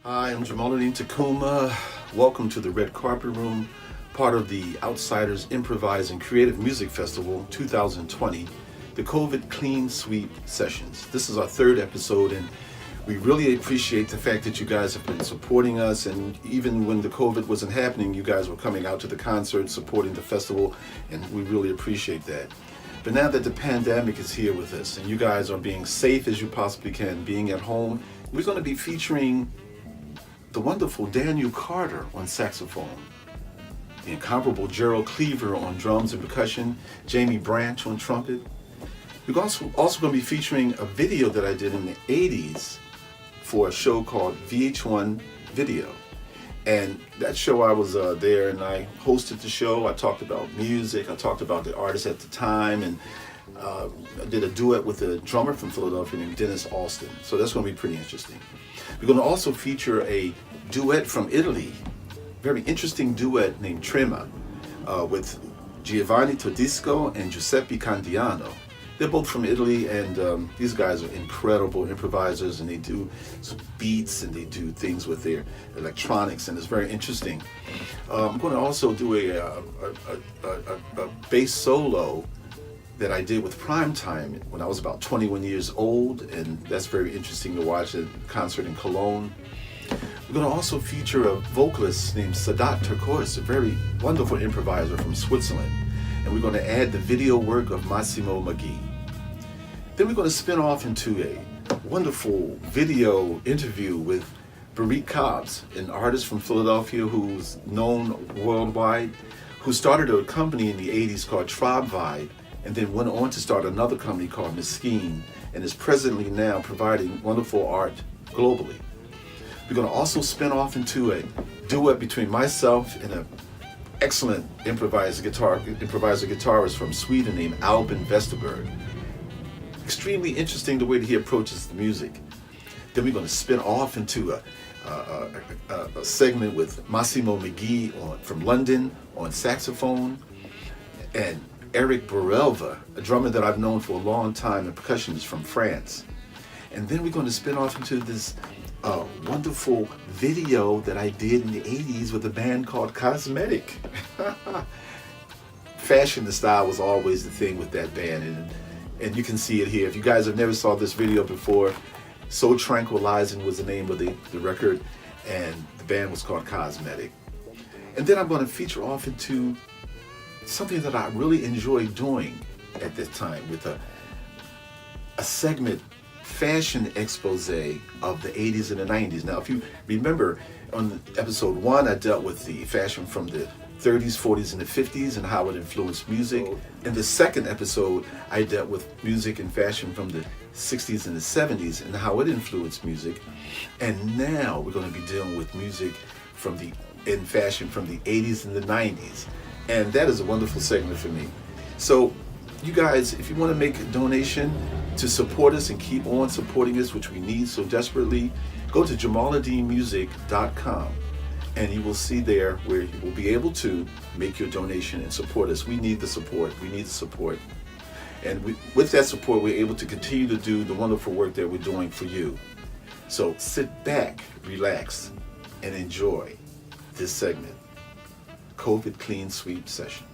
Hi, I'm Jamaaladeen Tacuma. Welcome to the Red Carpet Room, part of the Outsiders Improvised and Creative Music Festival 2020, the COVID Clean Sweep Sessions. This is our third episode, and we really appreciate the fact that you guys have been supporting us, and even when the COVID wasn't happening, you guys were coming out to the concert, supporting the festival, and we really appreciate that. But now that the pandemic is here with us, and you guys are being safe as you possibly can, being at home, we're going to be featuring the wonderful Daniel Carter on saxophone, the incomparable Gerald Cleaver on drums and percussion, Jamie Branch on trumpet. We're also going to be featuring a video that I did in the 80s for a show called VH1 Video. And that show, I was there and I hosted the show. I talked about music, I talked about the artists at the time, and I did a duet with a drummer from Philadelphia named Dennis Alston. So that's going to be pretty interesting. We're going to also feature a duet from Italy, very interesting duet named Trema, with Giovanni Todisco and Giuseppe Candiano. They're both from Italy, and these guys are incredible improvisers, and they do some beats and they do things with their electronics, and it's very interesting. I'm going to also do a bass solo that I did with Primetime when I was about 21 years old, and that's very interesting to watch at a concert in Cologne. We're going to also feature a vocalist named Sadat Turquoise, a very wonderful improviser from Switzerland, and we're going to add the video work of Massimo Maggi. Then we're going to spin off into a wonderful video interview with Barik Cobbs, an artist from Philadelphia who's known worldwide, who started a company in the 80s called Tribe Vibe, and then went on to start another company called Mesquine, and is presently now providing wonderful art globally. We're going to also spin off into a duet between myself and an excellent improviser guitarist from Sweden named Albin Vesterberg. Extremely interesting the way that he approaches the music. Then we're going to spin off into a segment with Massimo Maggi from London on saxophone, and Eric Borelva, a drummer that I've known for a long time, and percussionist from France. And then we're going to spin off into this wonderful video that I did in the 80s with a band called Cosmetic. Fashion, the style was always the thing with that band, and you can see it here. If you guys have never saw this video before, So Tranquilizing was the name of the record, and the band was called Cosmetic. And then I'm going to feature off into something that I really enjoyed doing at this time with a segment, fashion expose of the 80s and the 90s. Now, if you remember, on episode 1, I dealt with the fashion from the 30s, 40s, and the 50s and how it influenced music. In the second episode, I dealt with music and fashion from the 60s and the 70s and how it influenced music. And now we're going to be dealing with music in fashion from the 80s and the 90s. And that is a wonderful segment for me. So you guys, if you want to make a donation to support us and keep on supporting us, which we need so desperately, go to jamaaladeenmusic.com, and you will see there where you will be able to make your donation and support us. We need the support. We need the support. And with that support, we're able to continue to do the wonderful work that we're doing for you. So sit back, relax, and enjoy this segment, COVID Clean Sweep Session.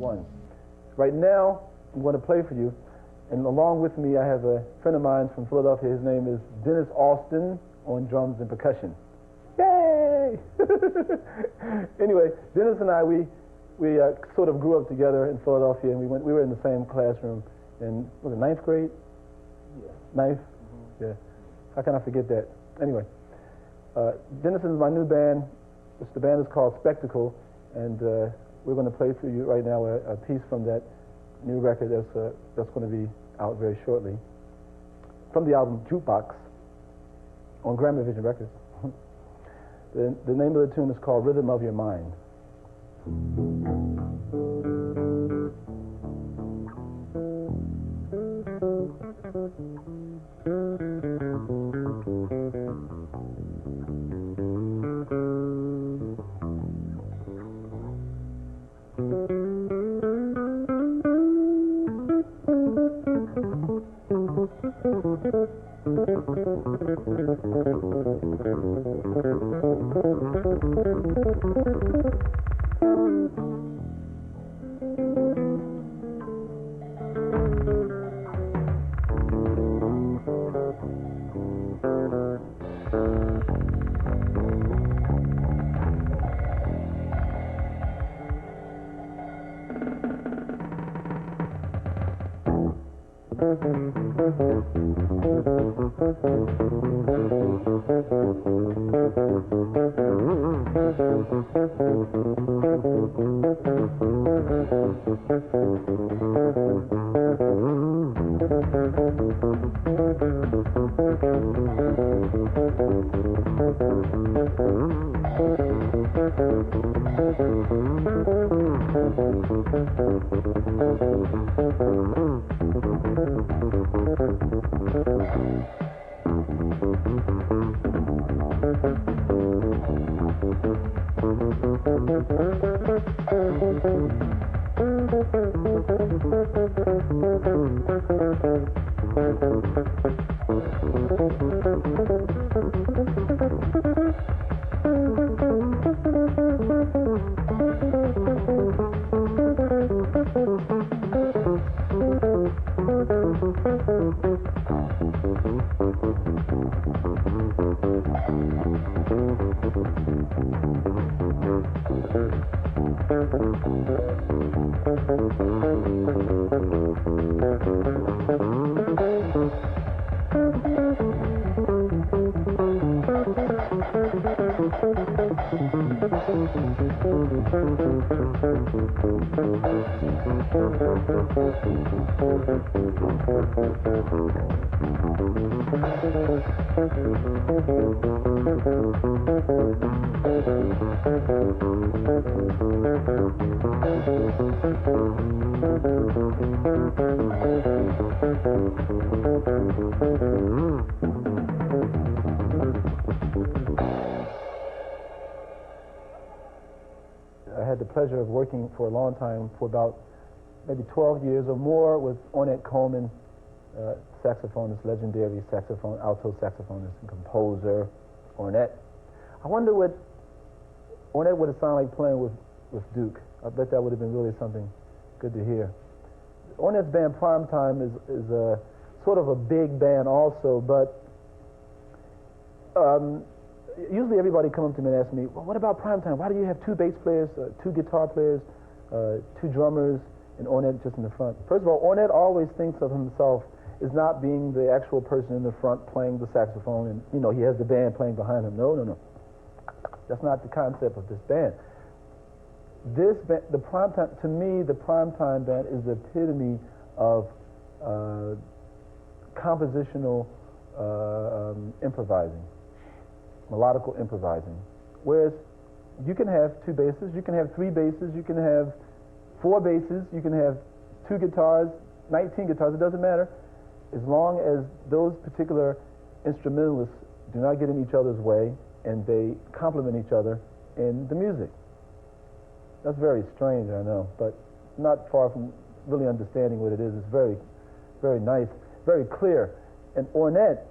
one. Right now, I'm going to play for you, and along with me I have a friend of mine from Philadelphia. His name is Dennis Austin on drums and percussion. Yay! Anyway, Dennis and I, we sort of grew up together in Philadelphia, and we were in the same classroom in, was it ninth grade? Yeah. Ninth? Mm-hmm. Yeah. How can I forget that? Anyway, Dennis is my new band. The band is called Spectacle, and we're going to play for you right now a piece from that new record that's going to be out very shortly, from the album Jukebox on Grammy Vision Records. The name of the tune is called Rhythm of Your Mind. I had the pleasure of working for a long time, for about maybe 12 years or more, with Ornette Coleman, saxophonist, legendary alto saxophonist and composer, Ornette. I wonder what Ornette would have sounded like playing with Duke. I bet that would have been really something good to hear. Ornette's band Primetime is a sort of a big band also, but usually everybody comes up to me and asks me, well, what about Primetime? Why do you have two bass players, two guitar players, two drummers, and Ornette just in the front? First of all, Ornette always thinks of himself as not being the actual person in the front playing the saxophone, and he has the band playing behind him. No. That's not the concept of this band. This band, to me, the Primetime band is the epitome of compositional improvising, melodical improvising. Whereas you can have two basses, you can have three basses, you can have four basses, you can have two guitars, 19 guitars, it doesn't matter, as long as those particular instrumentalists do not get in each other's way and they complement each other in the music. That's very strange, I know, but not far from really understanding what it is. It's very, very nice, very clear. And Ornette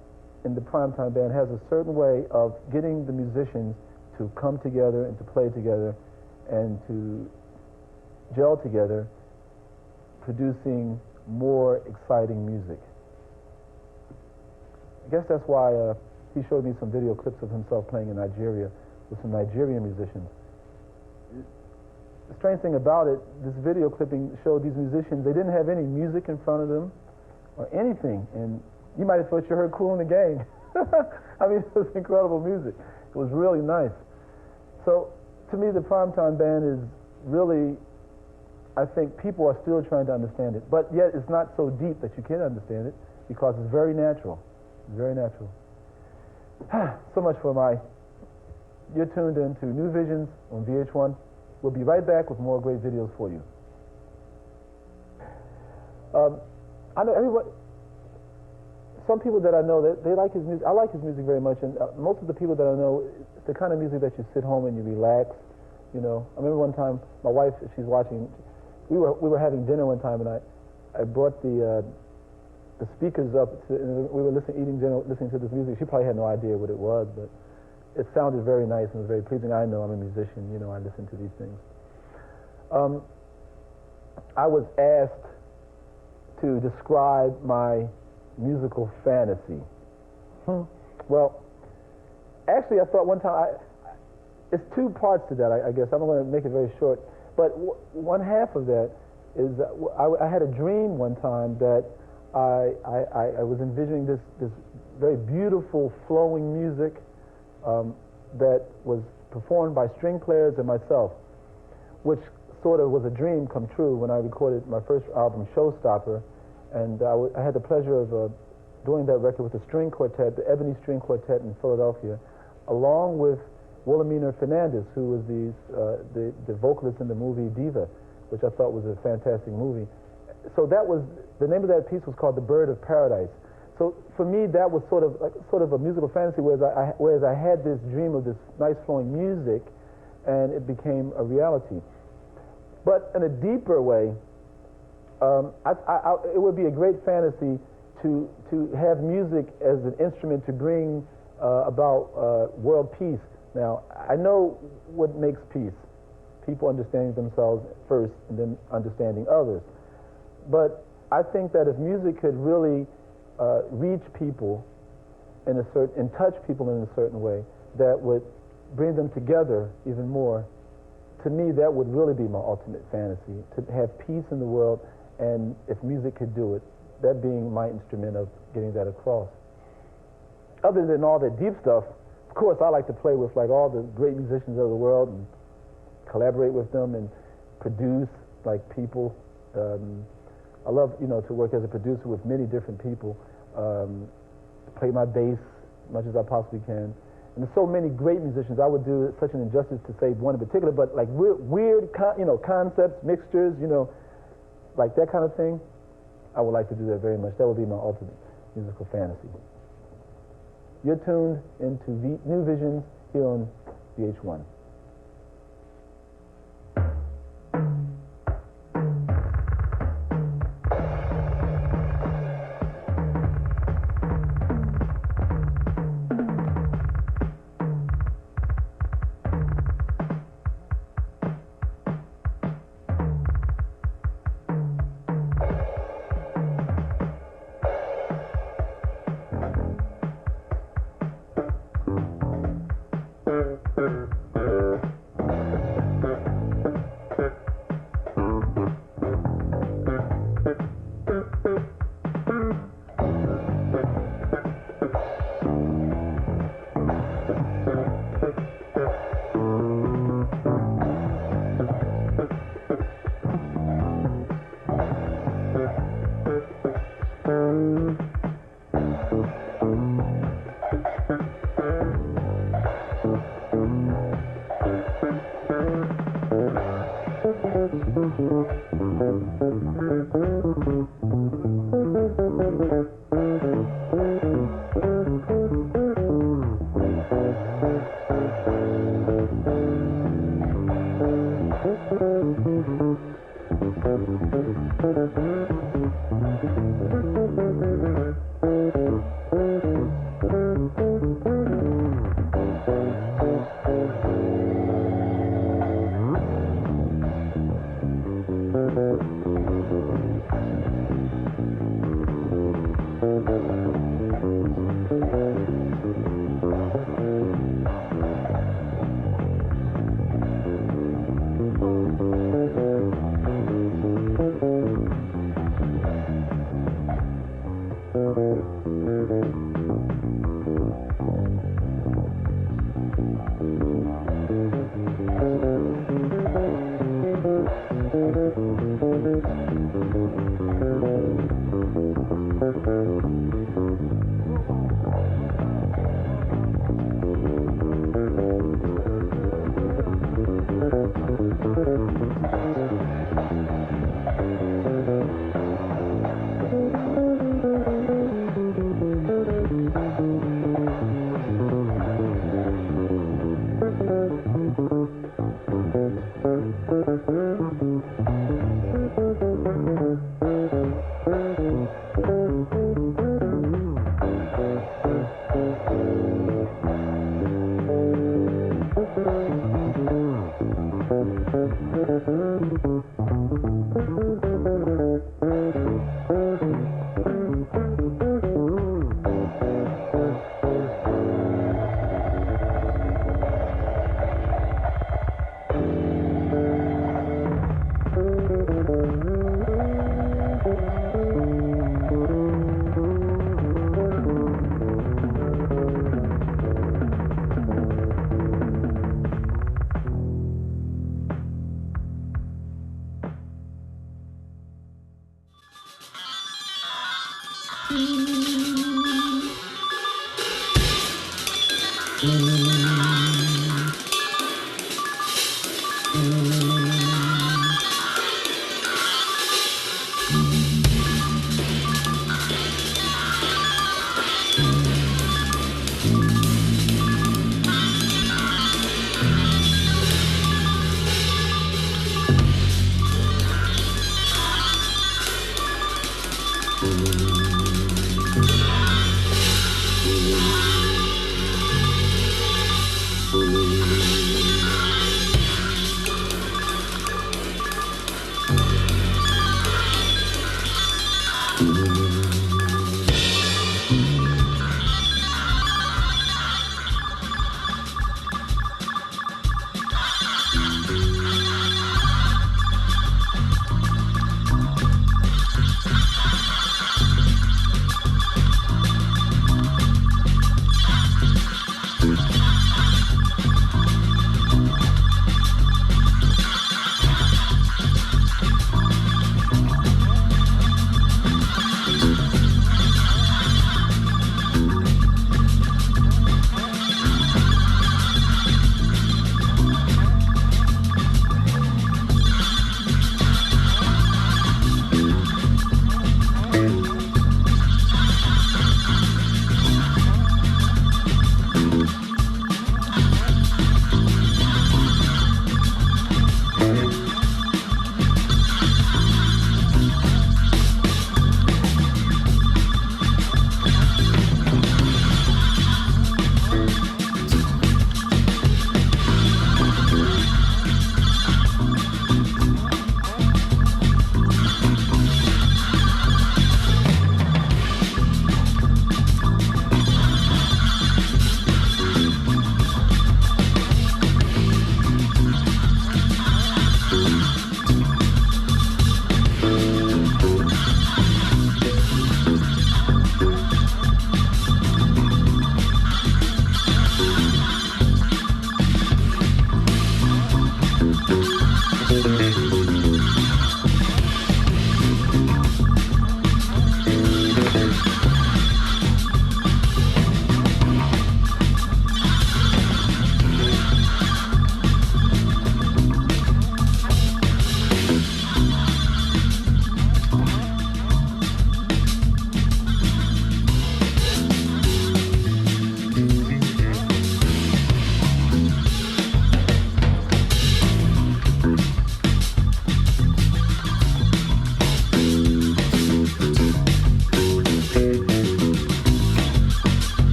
in the Primetime band has a certain way of getting the musicians to come together and to play together and to gel together producing more exciting music. I guess that's why he showed me some video clips of himself playing in Nigeria with some Nigerian musicians. The strange thing about it, this video clipping showed these musicians, they didn't have any music in front of them or anything, and you might have thought you heard Kool and the Gang. I mean, it was incredible music. It was really nice. So, to me, the Primetime Band is really, I think people are still trying to understand it, but yet it's not so deep that you can't understand it because it's very natural. Very natural. So much for my... You're tuned into New Visions on VH1. We'll be right back with more great videos for you. I know everyone... Some people that I know, they like his music. I like his music very much, and most of the people that I know, it's the kind of music that you sit home and you relax, you know. I remember one time, my wife, she's watching, we were having dinner one time, and I brought the speakers up, and we were eating dinner, listening to this music. She probably had no idea what it was, but it sounded very nice and was very pleasing. I know I'm a musician, you know, I listen to these things. I was asked to describe my musical fantasy. Well, actually, I thought one time, it's two parts to that, I guess. I'm going to make it very short. But one half of that is I had a dream one time that I was envisioning this very beautiful flowing music that was performed by string players and myself, which sort of was a dream come true when I recorded my first album, Showstopper, and I had the pleasure of doing that record with the string quartet, the Ebony String Quartet in Philadelphia, along with Wilhelmina Fernandez, who was the vocalist in the movie Diva, which I thought was a fantastic movie. So that was, the name of that piece was called The Bird of Paradise. So for me, that was sort of a musical fantasy, whereas I had this dream of this nice flowing music, and it became a reality. But in a deeper way, it would be a great fantasy to have music as an instrument to bring about world peace. Now, I know what makes peace: people understanding themselves first and then understanding others. But I think that if music could really reach people and touch people in a certain way, that would bring them together even more. To me, that would really be my ultimate fantasy, to have peace in the world, and if music could do it, that being my instrument of getting that across. Other than all that deep stuff, of course, I like to play with like all the great musicians of the world and collaborate with them and produce like people. I love, to work as a producer with many different people, play my bass as much as I possibly can. And there's so many great musicians. I would do such an injustice to say one in particular, but like weird concepts, mixtures, like that kind of thing. I would like to do that very much. That would be my ultimate musical fantasy. You're tuned into New Visions here on VH1.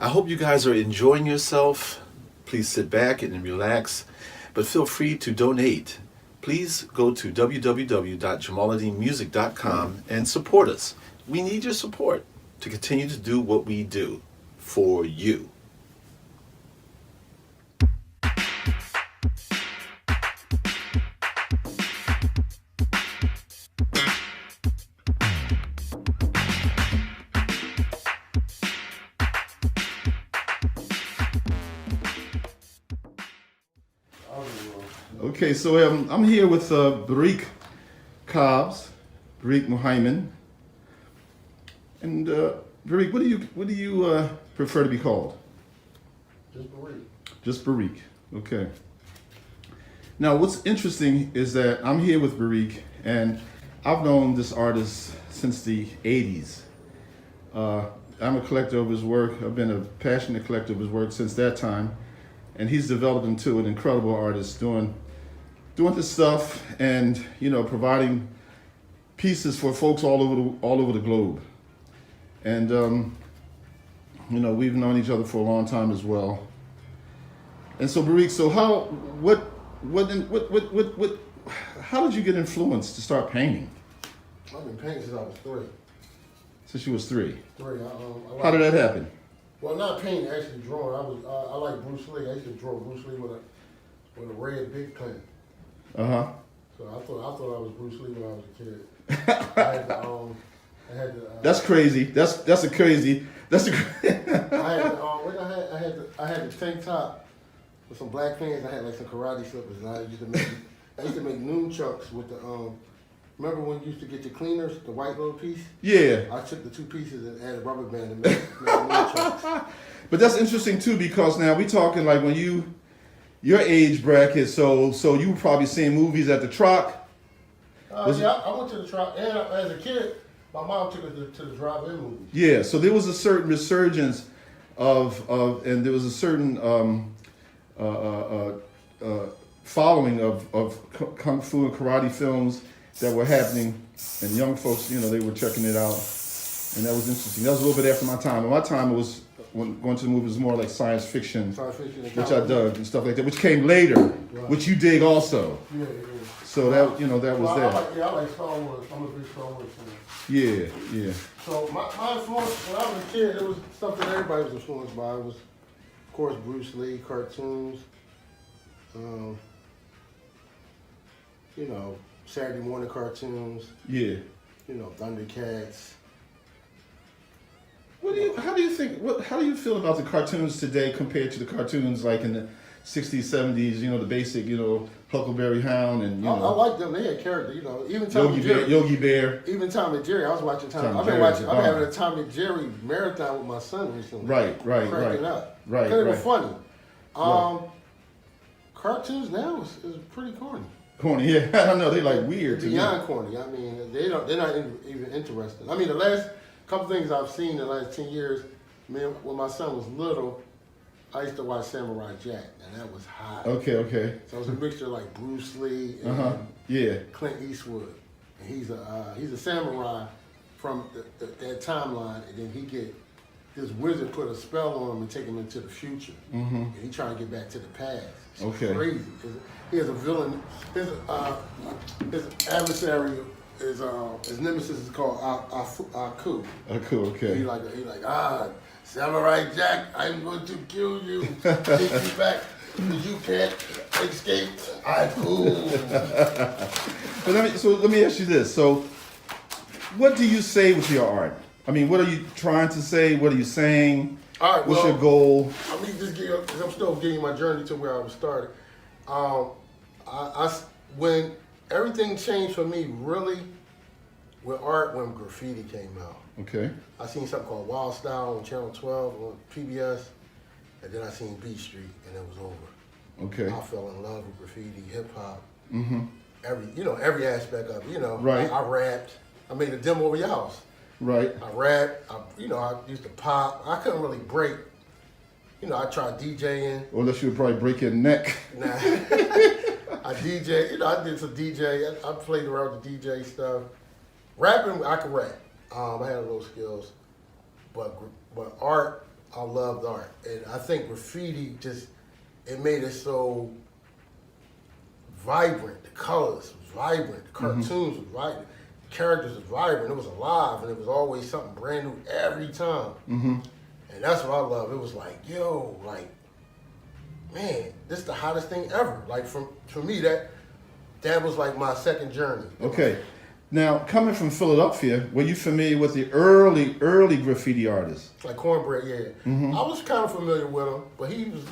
I hope you guys are enjoying yourself. Please sit back and relax, but feel free to donate. Please go to www.jamaaladeenmusic.com and support us. We need your support to continue to do what we do for you. Okay, so I'm here with Barik Cobbs, Barik Muhammad, and Barik, what do you prefer to be called? Just Barik. Just Barik. Okay. Now, what's interesting is that I'm here with Barik, and I've known this artist since the '80s. I'm a collector of his work. I've been a passionate collector of his work since that time, and he's developed into an incredible artist doing this stuff and providing pieces for folks all over the globe. And we've known each other for a long time as well. And so Barik, so how did you get influenced to start painting? I've been painting since I was 3. Since you was 3. 3. How did that happen? Well, not painting, actually drawing. I like Bruce Lee. I used to draw Bruce Lee with a red big pen. Uh-huh. So I thought I was Bruce Lee when I was a kid. That's crazy. That's crazy. I had the tank top with some black pants. I had like some karate slippers, and I used to make nunchucks with the remember when you used to get your cleaners, the white little piece? Yeah. I took the 2 pieces and added rubber band and made nunchucks. But that's interesting too, because now we talking like when your age bracket, so you were probably seeing movies at the Troc. Yeah, I went to the Troc, and as a kid, my mom took us to the drive-in movies. Yeah, so there was a certain resurgence of and there was a certain following of kung fu and karate films that were happening, and young folks, they were checking it out, and that was interesting. That was a little bit after my time. At my time, it was when going to the movies was more like science fiction, which I dug and stuff like that, which came later, right. Which you dig also. Yeah. So that that was there. I like Star Wars. I'm a big Star Wars fan. Yeah. So my influence when I was a kid, it was stuff that everybody was influenced by. It was, of course, Bruce Lee cartoons. Saturday morning cartoons. Yeah. Thundercats. How do you feel about the cartoons today compared to the cartoons like in the 60s, 70s, the basic, Huckleberry Hound and, I like them. They had character, even Tom and Jerry. Yogi Bear. Even Tom and Jerry. I was watching I've been having a Tom and Jerry marathon with my son recently. Right. Cracking up. Right. Because it was funny. cartoons now is pretty corny. Corny, yeah. I don't know. They like weird to me. Beyond corny. I mean, they're not even interested. I mean, the last couple things I've seen in the last 10 years, man, when my son was little, I used to watch Samurai Jack, and that was hot. Okay. So it was a mixture of like Bruce Lee and Yeah. Clint Eastwood. And he's a samurai from that timeline, and then this wizard put a spell on him and take him into the future. And he trying to get back to the past. It's crazy. He has a villain. His adversary his nemesis is called Aku. Cool, okay. He like Samurai Jack, I'm going to kill you, take you back, because you can't escape. Aku. But let me ask you this. So, what do you say with your art? I mean, what are you trying to say? What are you saying? All right, what's your goal? I mean, just because I'm still getting my journey to where I was started. When everything changed for me, really, with art, when graffiti came out. Okay. I seen something called Wild Style on Channel 12 on PBS, and then I seen Beat Street, and it was over. Okay. I fell in love with graffiti, hip hop, every aspect of it. Right. I rapped. I made a demo over your house. Right. I rapped. I used to pop. I couldn't really break. I tried DJing. Unless you would probably break your neck. Nah. I DJ. I did some DJ. I played around with the DJ stuff. Rapping, I could rap. I had those skills, but art, I loved art, and I think graffiti it made it so vibrant. The colors was vibrant. The cartoons was vibrant. The characters was vibrant. It was alive, and it was always something brand new every time. And that's what I love. It was like, yo, man, this is the hottest thing ever. Like for me, that was like my second journey. Okay. Now, coming from Philadelphia, were you familiar with the early graffiti artists? Like Cornbread, yeah. I was kind of familiar with him, but he was,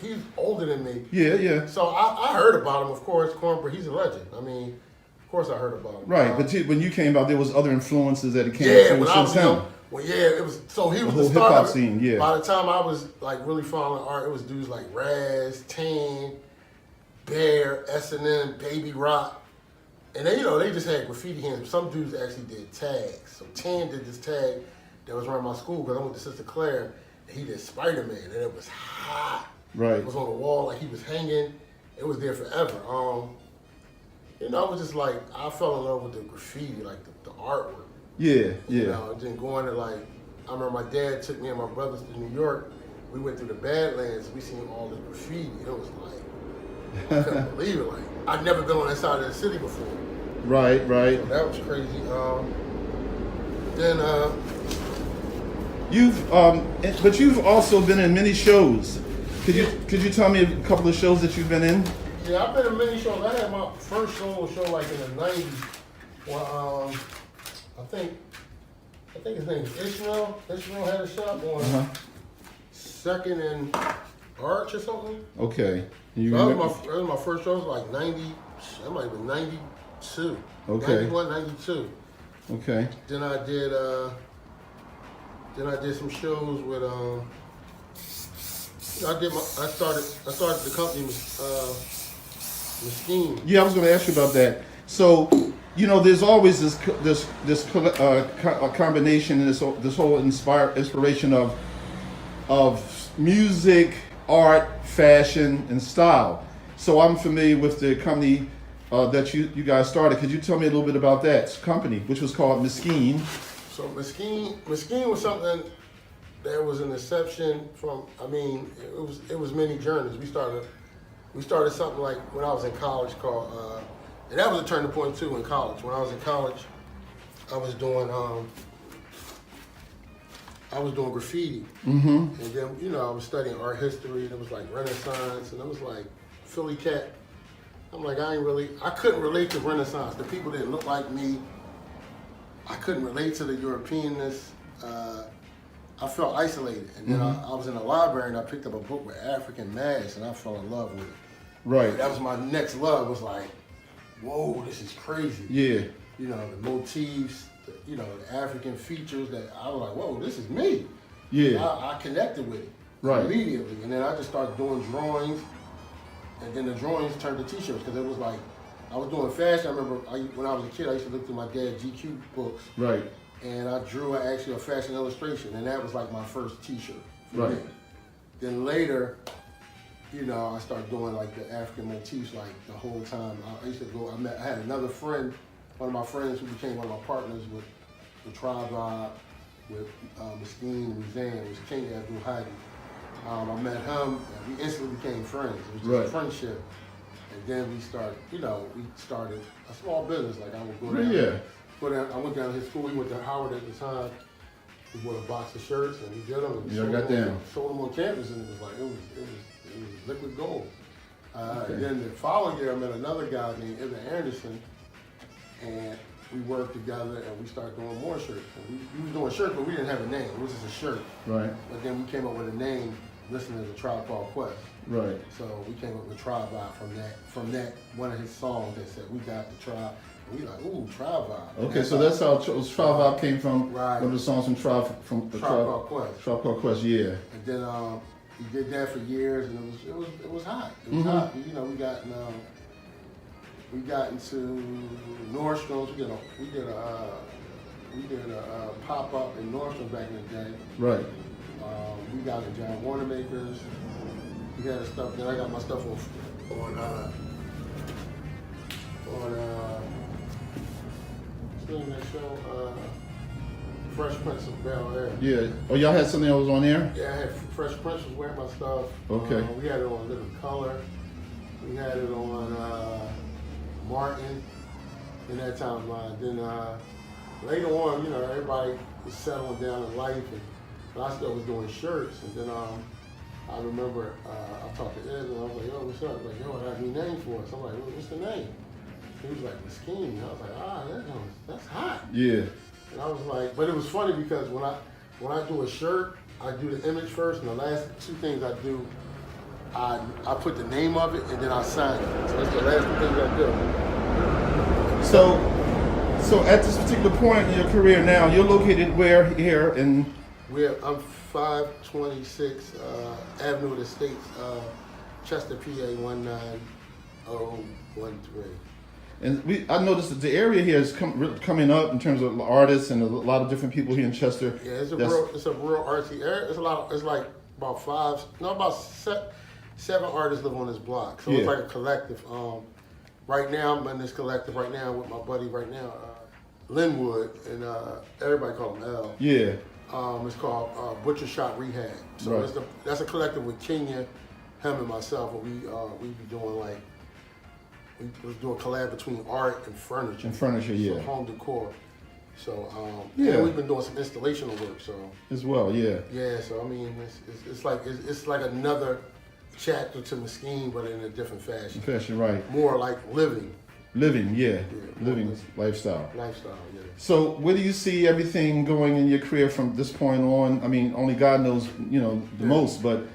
he's older than me. Yeah. So I heard about him, of course. Cornbread, he's a legend. I mean, of course I heard about him. Right, but when you came out, there was other influences that came when I was young. Well, it was. So he was the hip hop start scene. Yeah. By the time I was like really following art, it was dudes like Raz, Tan, Bear, S&M, Baby Rock. And they just had graffiti hands. Some dudes actually did tags. So Tan did this tag that was around my school because I went to Sister Claire, and he did Spider-Man, and it was hot. Right. It was on the wall, like he was hanging. It was there forever. I was just like, I fell in love with the graffiti, like the artwork. Yeah. Then going to I remember my dad took me and my brothers to New York. We went through the Badlands. We seen all the graffiti. It was like, I couldn't believe it. Like, I'd never been on that side of the city before. Right. So that was crazy. You've also been in many shows. Could you tell me a couple of shows that you've been in? Yeah, I've been in many shows. I had my first solo show like in the '90s. Well, I think his name is Ishmael. Ishmael had a shop on Second and Arch or something. Okay. That was my first show. It was like 90. That might have been 92. Okay. 91, 92. Okay. Then I did some shows with I started the company Mesquine. Yeah, I was going to ask you about that. So, there's always this combination and this whole inspiration of music, art, fashion, and style. So I'm familiar with the company that you guys started. Could you tell me a little bit about that company, which was called Mesquine? So Mesquine was something that was an inception from. I mean, it was many journeys. We started something like when I was in college called, and that was a turning point too in college. When I was in college, I was doing graffiti, and then I was studying art history, and it was like Renaissance, and it was like Philly cat. I'm like, I couldn't relate to Renaissance. The people didn't look like me. I couldn't relate to the Europeanness. I felt isolated, and then I was in the library, and I picked up a book with African masks, and I fell in love with it. Right. That was my next love. Was like, whoa, this is crazy. Yeah. The motifs, the African features that I was like, whoa, this is me. Yeah. I connected with it right immediately, and then I just started doing drawings, And then the drawings turned to t-shirts because it was like, I was doing fashion. I remember when I was a kid, I used to look through my dad's GQ books. Right. And I drew actually a fashion illustration, and that was like my first t-shirt for Right. me. Then later, you know, I started doing like the African motifs like the whole time. I used to go, I had another friend, one of my friends who became one of my partners with the Tribe Vibe, with Mesquine and Roseanne, was King Abdul Hadi. I met him, and we instantly became friends. It was just a friendship. And then we started a small business. Like I would go down, I went down to his school. We went to Howard at the time. We bought a box of shirts and we did them. And sold them on campus, and it was like it was liquid gold. And then the following year, I met another guy named Ibn Anderson, and we worked together and we started doing more shirts. And we were doing shirts, but we didn't have a name. It was just a shirt. Right. But then we came up with a name, listening to the Tribe Called Quest. Right. So we came up with Tribe Vibe from that one of his songs that said, "We got the tribe." And we like, ooh, Tribe Vibe. Okay, so that's how Tribe Vibe came from. Right. One of the songs from Tribe Called Quest. Tribe Called Quest, yeah. And then we did that for years, and it was hot. It was hot. You know, we got into Nordstrom's. We did a pop up in Nordstrom's back in the day. Right. We got the John Warnermakers. We had stuff. Then I got my stuff on what's the name of that show? Fresh Prince of Bel-Air. Yeah. Oh, y'all had something that was on there? Yeah, I had Fresh Prince was wearing my stuff. Okay. We had it on Living Color. We had it on Martin in that timeline. Then later on, you know, everybody was settling down in life, but I still was doing shirts. And then I remember I talked to Ed, and I was like, "Yo, what's up?" Like, "Yo, I got a new name for us." I'm like, "What's the name?" He was like, "Mesquine." I was like, that's hot. Yeah. And I was like, but it was funny because when I do a shirt, I do the image first, and the last two things I do, I put the name of it, and then I sign it. So that's the last two things I do. So at this particular point in your career now, you're located where here in? I'm 526 Avenue of the States, Chester, PA 19013. And I noticed that the area here is coming up in terms of artists and a lot of different people here in Chester. Yeah, it's a real artsy area. It's like about seven artists live on this block. So it's like a collective. Right now, I'm in this collective right now with my buddy right now, Linwood, and everybody call him L. Yeah. It's called Butcher Shop Rehab. So that's a collective with Kenya, him and myself, and we be doing like, we was doing a collab between art and furniture. So home decor. So and we've been doing some installational work. So as well, yeah. Yeah. So I mean, it's like another chapter to Mesquine, but in a different fashion. Right. More like living. Living lifestyle. Lifestyle, yeah. So where do you see everything going in your career from this point on? I mean, only God knows, you know, the most, but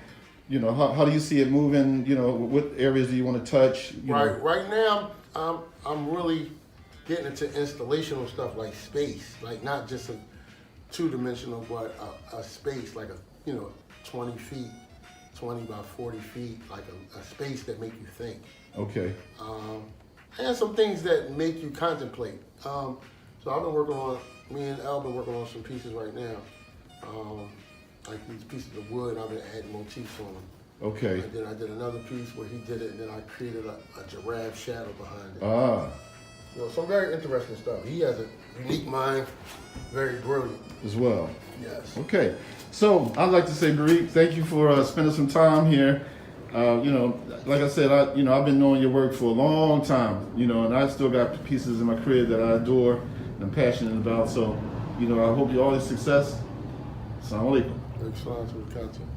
you know, how do you see it moving? You know, what areas do you want to touch? Right now, I'm really getting into installational stuff like space, like not just a two-dimensional, but a space like 20 feet, 20 by 40 feet, like a space that make you think. Okay. And some things that make you contemplate. So I've been working on, me and Elle been working on some pieces right now. Like these pieces of wood, I've been adding motifs on them. Okay. And then I did another piece where he did it, and then I created a giraffe shadow behind it. Ah. So some very interesting stuff. He has a unique mind, very brilliant. As well. Yes. Okay. So I'd like to say, Barik, thank you for spending some time here. You know, like I said, I've been knowing your work for a long time, you know, and I still got pieces in my career that I adore and I'm passionate about. So, you know, I hope you all the success. Assalamu alaikum. Thanks for the content.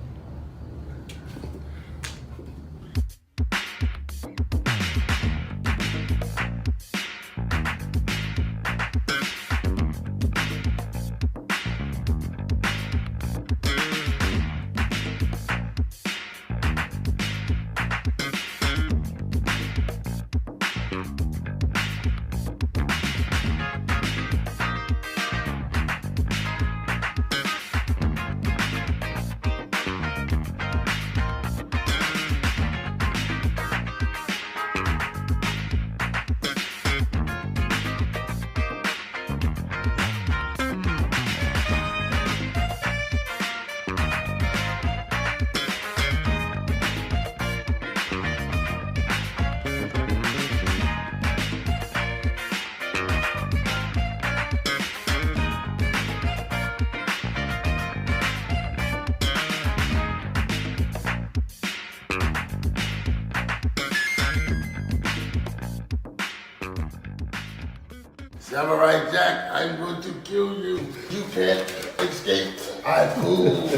Samurai Jack, I'm going to kill you. You can't escape. I fool.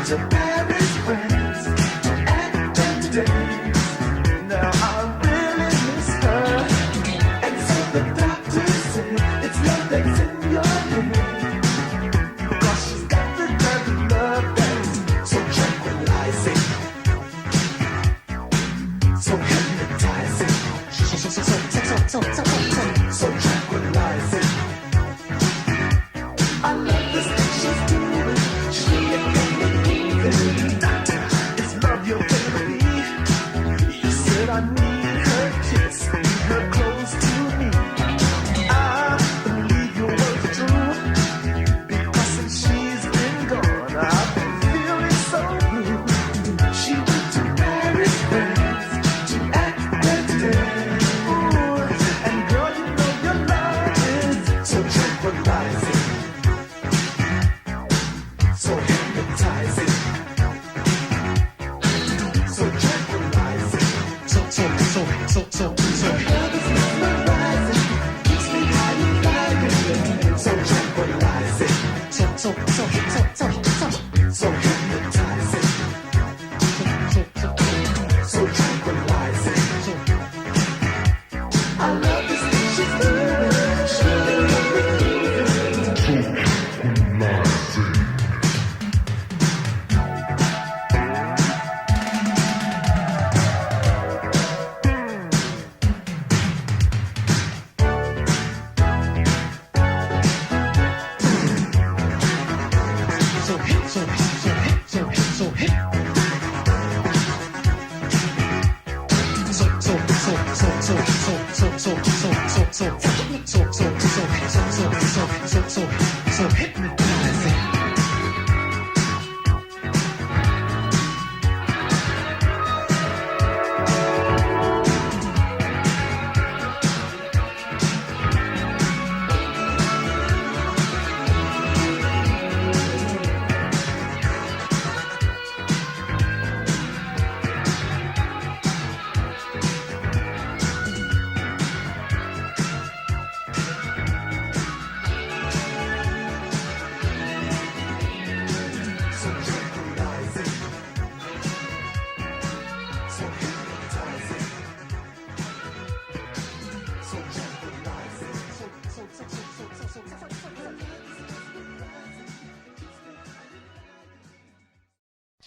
to Paris, France to act and dance. Now I really miss her. And so the doctor said it's love that's in your head. Cause she's got the kind of love that's so tranquilizing, so hypnotizing, so tranquilizing. I love this thing she's doing. She ain't gonna leave it. Doctor, it's love you're gonna be. You said I need her kiss, need her close to me. I believe your words are true, because since she's been gone, I've been feeling so blue. She went to Paris, France to act and dance. Ooh, and girl, you know your love is so tranquilizing, so hypnotizing, so tranquilizing, so love is mesmerizing, keeps me high and flying, so tranquilizing, so hypnotizing, so tranquilizing. I love this thing she's doing. She ain't gonna leave it. So hypnotizing. So tranquilizing, so hypnotizing, so tranquilizing,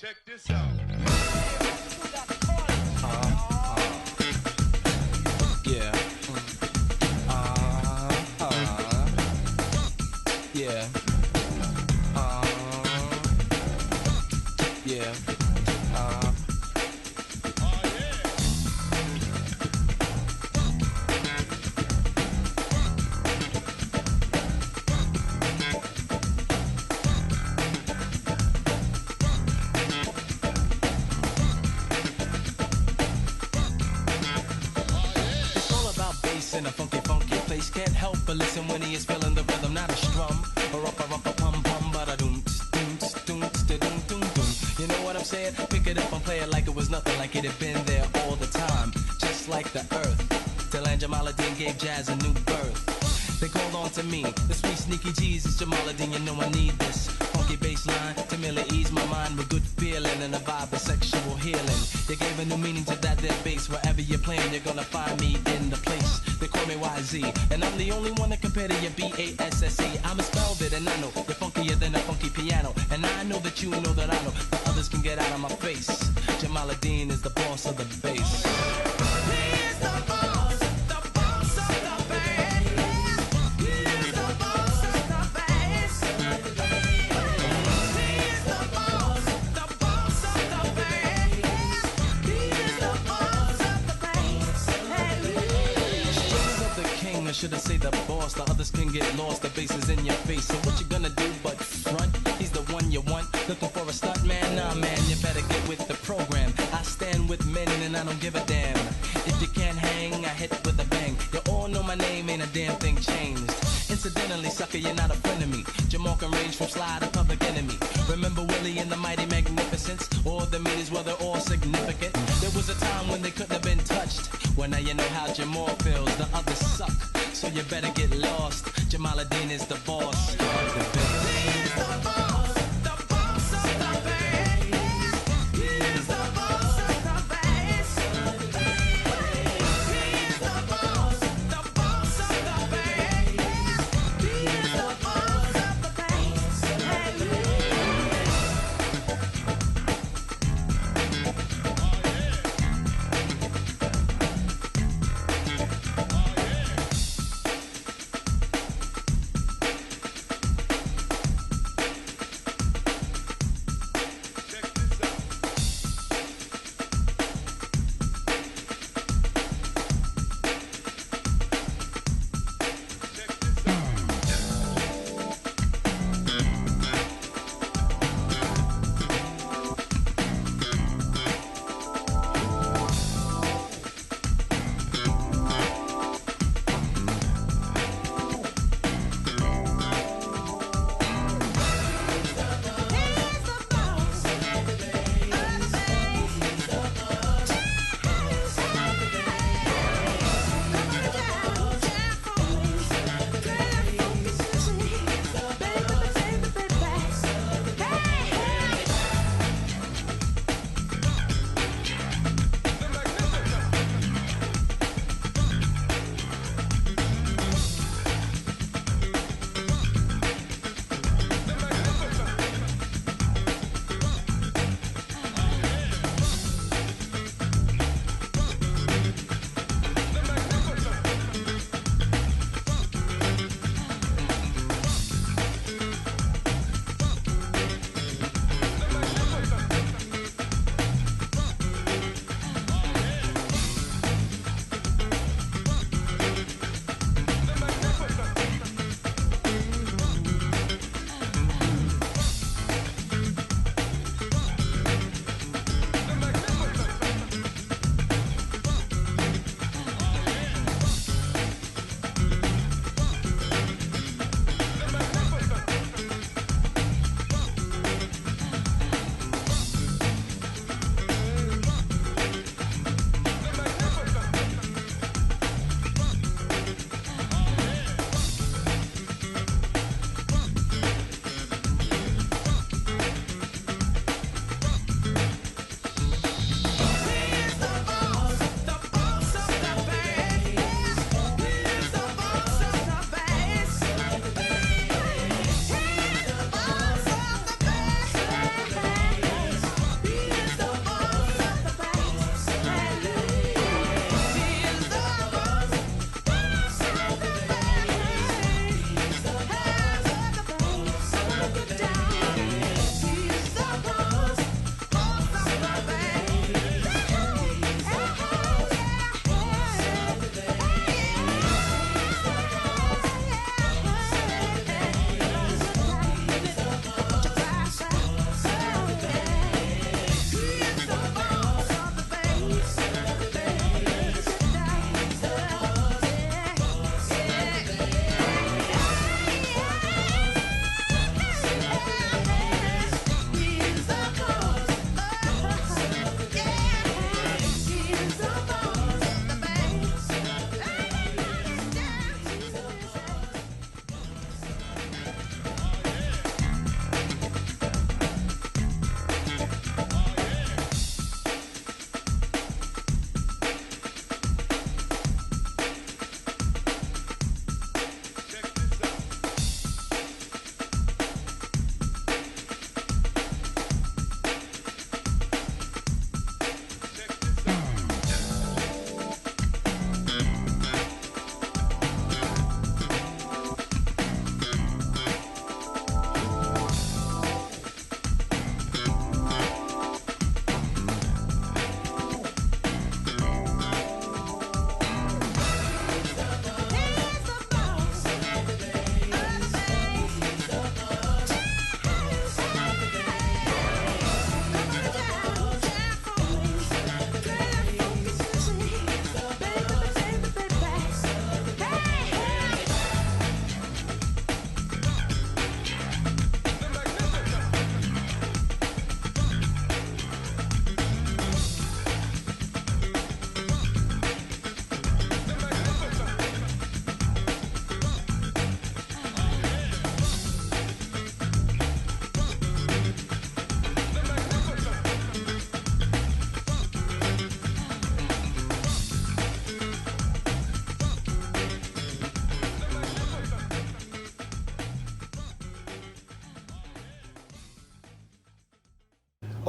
Check this out. Yeah. Yeah. Yeah. It's all about bass in a funky, funky place. Can't help but listen when he is feeling the rhythm, not a strum or up a pum pum, but a doom doom doom doom doom doom. You know what I'm saying? Pick it up and play it like it was nothing, like it had been there all the time, just like the earth. Till Jamaaladeen gave jazz a new birth. They called on to me, the sweet sneaky Jesus Jamaaladeen. You know I need this funky bass line to merely ease my mind with good feeling and a vibe of sexual healing. You gave a new meaning to that there bass. Wherever you're playing, you're gonna find me in the place. They call me YZ, and I'm the only one that compare to your BASSE. I'm a spellbit, and I know you're funkier than a funky piano, and I know that you know that I know the others can get out of my face. Jamaaladeen is the boss of the bass. I should have said the boss, the others can get lost, the bass is in your face. So what you gonna do but front? He's the one you want, looking for a stunt man? Nah man, you better get with the program. I stand with men and I don't give a damn. If you can't hang, I hit with a bang. You all know my name, ain't a damn thing changed. Incidentally, sucker, you're not a friend of me. Jamal can range from Sly to Public Enemy. Remember Willie and the Mighty Magnificence? All the meters, well, they're all significant. There was a time when they couldn't have been touched. Well, now you know how Jamal feels. The others suck, so you better get lost. Jamaaladeen is the boss of the bass. He's the boss of the bass.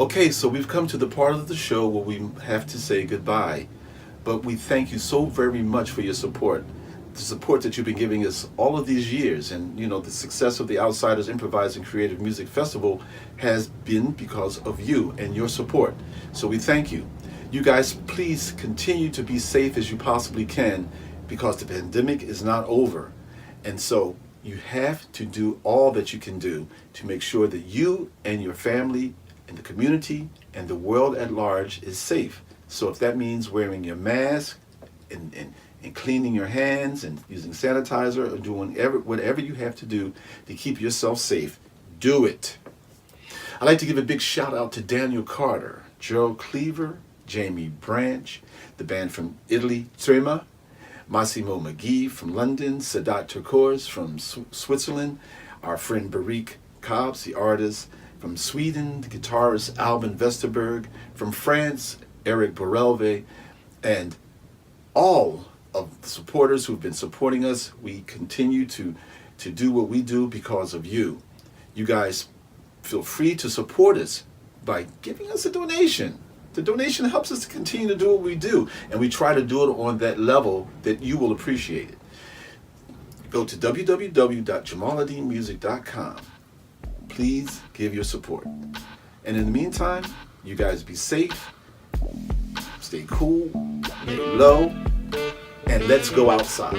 Okay, so we've come to the part of the show where we have to say goodbye. But we thank you so very much for your support. The support that you've been giving us all of these years. And, you know, the success of the Outsiders Improvised and Creative Music Festival has been because of you and your support. So we thank you. You guys, please continue to be safe as you possibly can, because the pandemic is not over. And so you have to do all that you can do to make sure that you and your family and the community and the world at large is safe. So if that means wearing your mask and cleaning your hands and using sanitizer or doing whatever you have to do to keep yourself safe, do it. I'd like to give a big shout out to Daniel Carter, Joe Cleaver, Jamie Branch, the band from Italy, Trema, Massimo McGee from London, Sadat Turkors from Switzerland, our friend Barik Cobbs, the artist from Sweden, the guitarist Alban Vesterberg, from France, Eric Borelve, and all of the supporters who've been supporting us. We continue to do what we do because of you. You guys feel free to support us by giving us a donation. The donation helps us to continue to do what we do, and we try to do it on that level that you will appreciate it. Go to www.jamaaladeenmusic.com. Please give your support. And in the meantime, you guys be safe, stay cool, lay low, and let's go outside.